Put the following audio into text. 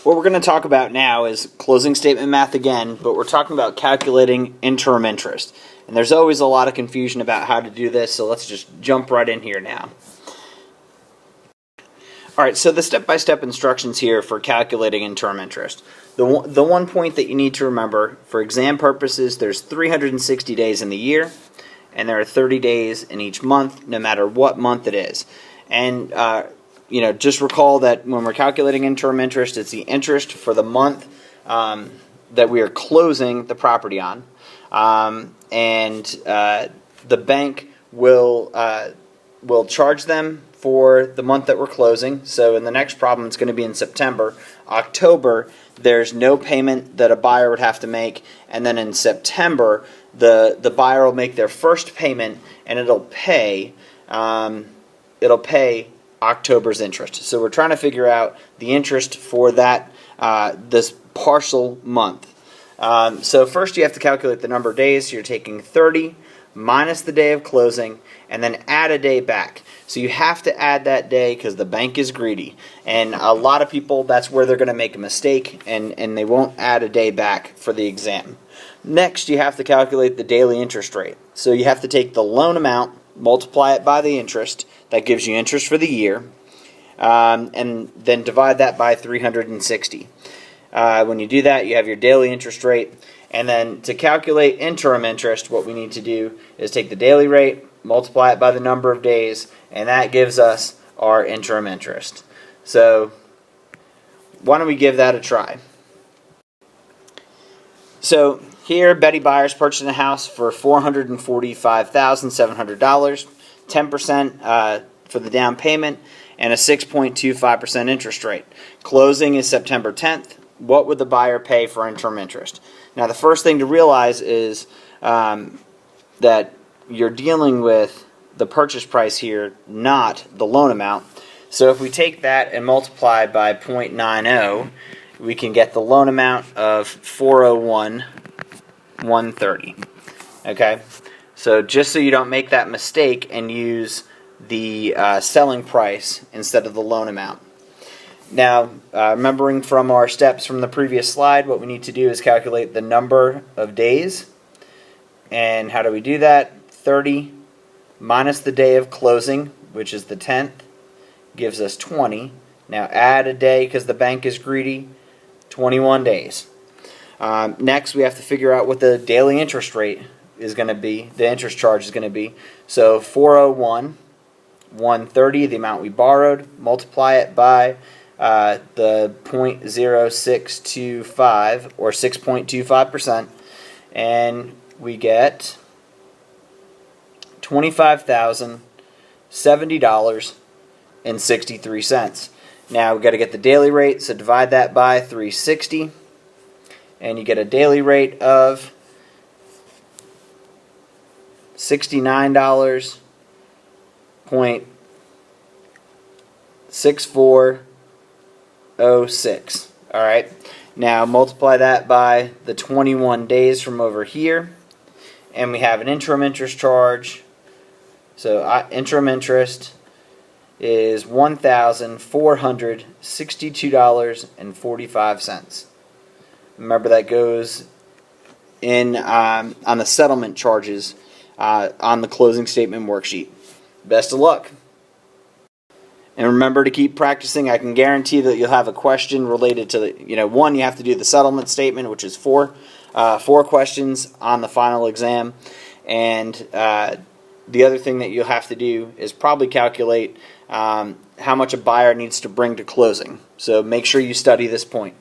What we're going to talk about now is closing statement math again, but we're talking about calculating interim interest. And there's always a lot of confusion about how to do this, so let's just jump right in here now. Alright, so the step-by-step instructions here for calculating interim interest. The one point that you need to remember, for exam purposes, there's 360 days in the year, and there are 30 days in each month, no matter what month it is. And just recall that when we're calculating interim interest, it's the interest for the month that we are closing the property on. The bank will charge them for the month that we're closing. So in the next problem, it's going to be in September. October, there's no payment that a buyer would have to make. And then in September, the buyer will make their first payment, and it'll pay October's interest. So we're trying to figure out the interest for that this partial month. So first you have to calculate the number of days. So you're taking 30 minus the day of closing and then add a day back. So you have to add that day because the bank is greedy. And a lot of people, that's where they're going to make a mistake and they won't add a day back for the exam. Next, you have to calculate the daily interest rate. So you have to take the loan amount, multiply it by the interest. That gives you interest for the year. And then divide that by 360. When you do that, you have your daily interest rate. And then to calculate interim interest, what we need to do is take the daily rate, multiply it by the number of days, and that gives us our interim interest. So why don't we give that a try? So here, Betty Byers purchased a house for $445,700, 10% for the down payment, and a 6.25% interest rate. Closing is September 10th. What would the buyer pay for interim interest? Now, the first thing to realize is that you're dealing with the purchase price here, not the loan amount. So if we take that and multiply by 0.90, we can get the loan amount of $401,130. Okay? So just so you don't make that mistake and use the selling price instead of the loan amount. Now, remembering from our steps from the previous slide, what we need to do is calculate the number of days. And how do we do that? 30 minus the day of closing, which is the 10th, gives us 20. Now add a day because the bank is greedy, 21 days. Next, we have to figure out what the daily interest rate is going to be, the interest charge is going to be. So 401,130, the amount we borrowed, multiply it by the 0.0625 or 6.25%, and we get $25,070.63. Now we've got to get the daily rate, so divide that by 360, and you get a daily rate of $69.6406. All right. Now multiply that by the 21 days from over here, and we have an interim interest charge. So interim interest is $1,462.45. Remember, that goes in on the settlement charges on the closing statement worksheet. Best of luck. And remember to keep practicing. I can guarantee that you'll have a question related to one, you have to do the settlement statement, which is four questions on the final exam. And the other thing that you'll have to do is probably calculate how much a buyer needs to bring to closing. So make sure you study this point.